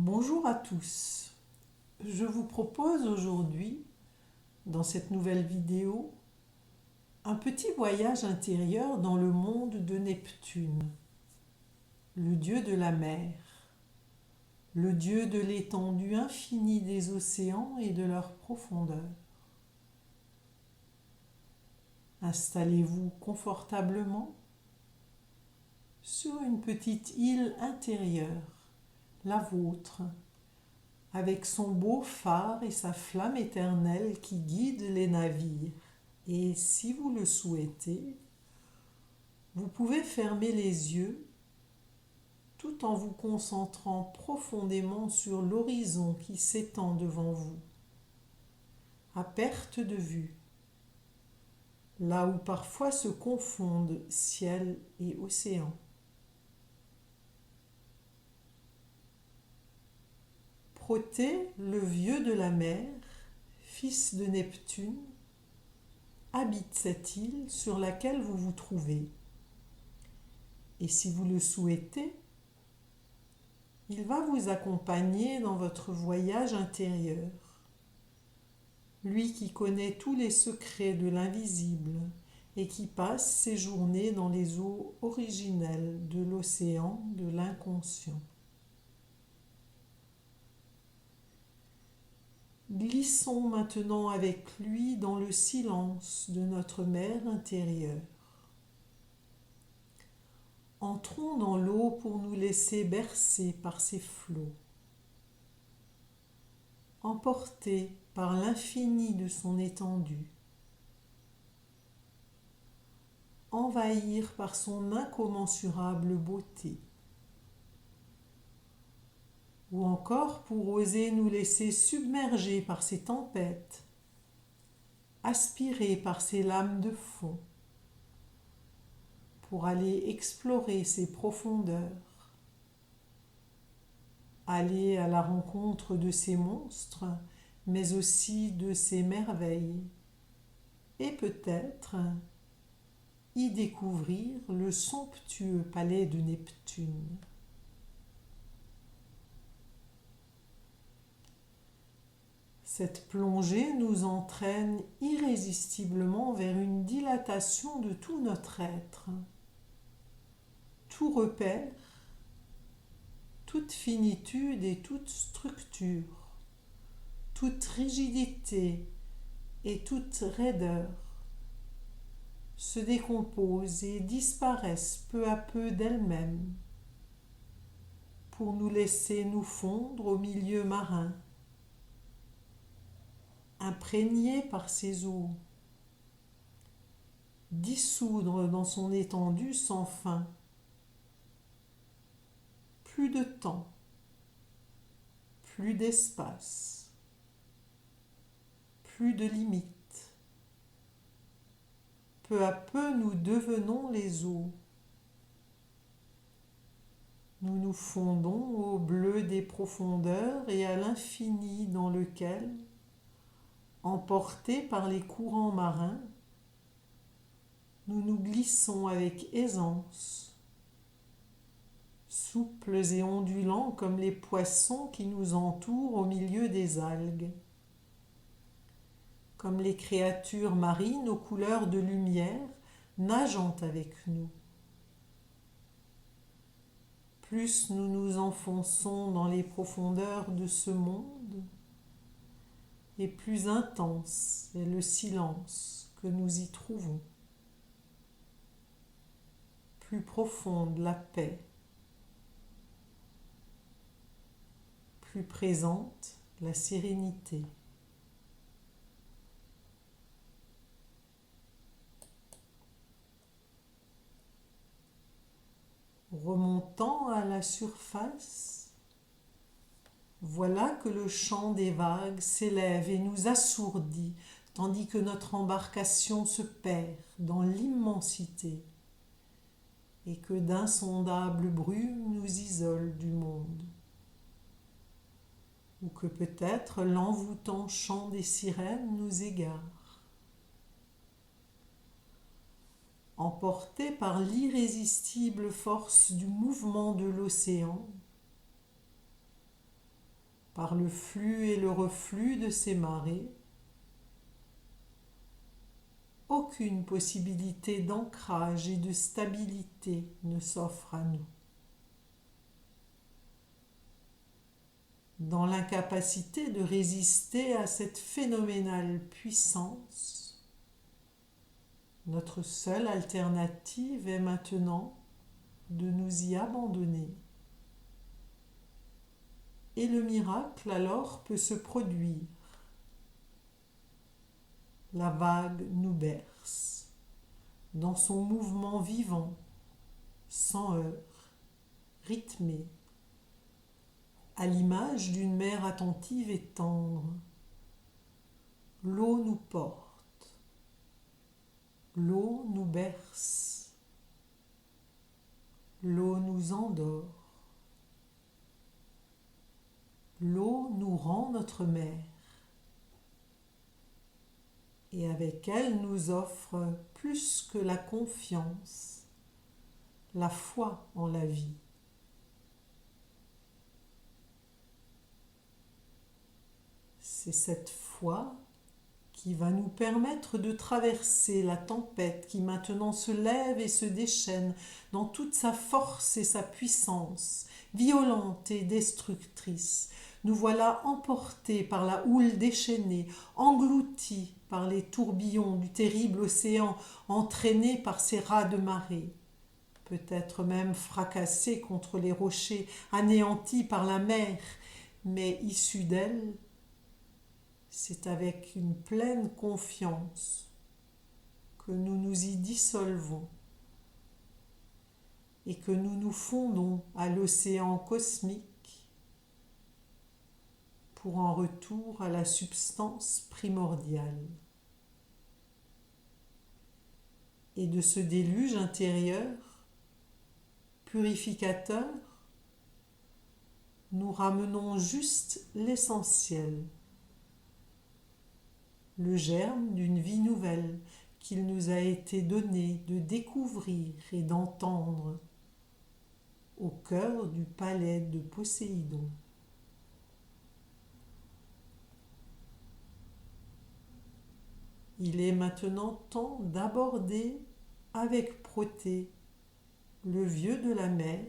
Bonjour à tous. Je vous propose aujourd'hui, dans cette nouvelle vidéo, un petit voyage intérieur dans le monde de Neptune, le dieu de la mer, le dieu de l'étendue infinie des océans et de leur profondeur. Installez-vous confortablement sur une petite île intérieure, la vôtre, avec son beau phare et sa flamme éternelle qui guide les navires. Et si vous le souhaitez, vous pouvez fermer les yeux tout en vous concentrant profondément sur l'horizon qui s'étend devant vous, à perte de vue, là où parfois se confondent ciel et océan. Proté, le vieux de la mer, fils de Neptune, habite cette île sur laquelle vous vous trouvez. Et si vous le souhaitez, il va vous accompagner dans votre voyage intérieur. Lui qui connaît tous les secrets de l'invisible et qui passe ses journées dans les eaux originelles de l'océan de l'inconscient. Glissons maintenant avec lui dans le silence de notre mer intérieure. Entrons dans l'eau pour nous laisser bercer par ses flots, emportés par l'infini de son étendue, envahir par son incommensurable beauté, ou encore pour oser nous laisser submerger par ses tempêtes, aspirer par ses lames de fond, pour aller explorer ses profondeurs, aller à la rencontre de ses monstres, mais aussi de ses merveilles, et peut-être y découvrir le somptueux palais de Neptune. Cette plongée nous entraîne irrésistiblement vers une dilatation de tout notre être. Tout repère, toute finitude et toute structure, toute rigidité et toute raideur se décomposent et disparaissent peu à peu d'elles-mêmes pour nous laisser nous fondre au milieu marin, imprégné par ses eaux, dissoudre dans son étendue sans fin. Plus de temps, plus d'espace, plus de limites. Peu à peu, nous devenons les eaux. Nous nous fondons au bleu des profondeurs et à l'infini dans lequel, emportés par les courants marins, nous nous glissons avec aisance, souples et ondulants comme les poissons qui nous entourent au milieu des algues, comme les créatures marines aux couleurs de lumière nageant avec nous. Plus nous nous enfonçons dans les profondeurs de ce monde, et plus intense est le silence que nous y trouvons. Plus profonde la paix, plus présente la sérénité. Remontant à la surface, voilà que le chant des vagues s'élève et nous assourdit, tandis que notre embarcation se perd dans l'immensité et que d'insondables brumes nous isolent du monde. Ou que peut-être l'envoûtant chant des sirènes nous égare. Emportés par l'irrésistible force du mouvement de l'océan, par le flux et le reflux de ces marées, aucune possibilité d'ancrage et de stabilité ne s'offre à nous. Dans l'incapacité de résister à cette phénoménale puissance, notre seule alternative est maintenant de nous y abandonner. Et le miracle alors peut se produire. La vague nous berce dans son mouvement vivant, sans heurts, rythmé, à l'image d'une mère attentive et tendre. L'eau nous porte, l'eau nous berce, l'eau nous endort, l'eau nous rend notre mère, et avec elle nous offre plus que la confiance, la foi en la vie. C'est cette foi qui va nous permettre de traverser la tempête qui maintenant se lève et se déchaîne dans toute sa force et sa puissance, violente et destructrice. Nous voilà emportés par la houle déchaînée, engloutis par les tourbillons du terrible océan, entraînés par ses rats de marée. Peut-être même fracassés contre les rochers, anéantis par la mer, mais issus d'elle, c'est avec une pleine confiance que nous nous y dissolvons et que nous nous fondons à l'océan cosmique pour un retour à la substance primordiale. Et de ce déluge intérieur, purificateur, nous ramenons juste l'essentiel, le germe d'une vie nouvelle qu'il nous a été donné de découvrir et d'entendre au cœur du palais de Poséidon. Il est maintenant temps d'aborder avec Protée le vieux de la mer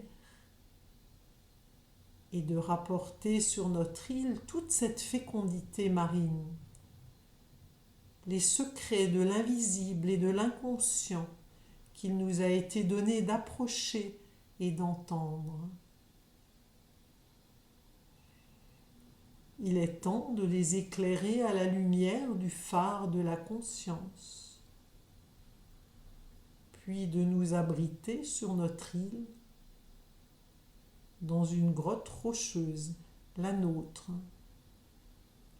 et de rapporter sur notre île toute cette fécondité marine, les secrets de l'invisible et de l'inconscient qu'il nous a été donné d'approcher et d'entendre. Il est temps de les éclairer à la lumière du phare de la conscience, puis de nous abriter sur notre île, dans une grotte rocheuse, la nôtre,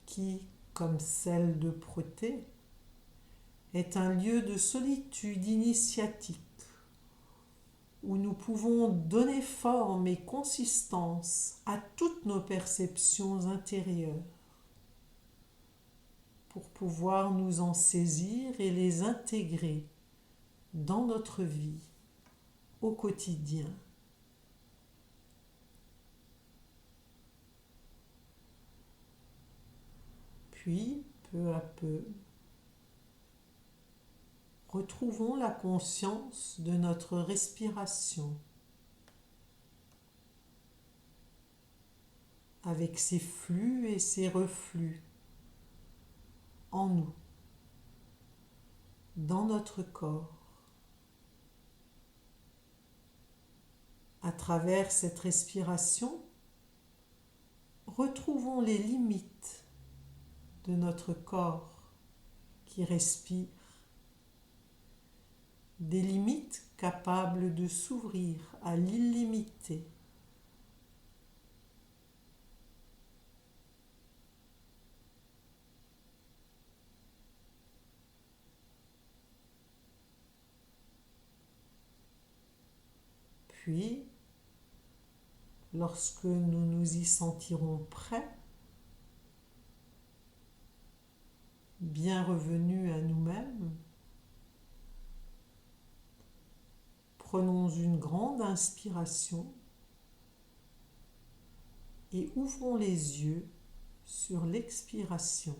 qui, comme celle de Protée, est un lieu de solitude initiatique, où nous pouvons donner forme et consistance à toutes nos perceptions intérieures, pour pouvoir nous en saisir et les intégrer dans notre vie au quotidien. Puis, peu à peu, retrouvons la conscience de notre respiration, avec ses flux et ses reflux en nous, dans notre corps. À travers cette respiration, retrouvons les limites de notre corps qui respire, des limites capables de s'ouvrir à l'illimité. Puis, lorsque nous nous y sentirons prêts, bien revenus à nous-mêmes, prenons une grande inspiration et ouvrons les yeux sur l'expiration.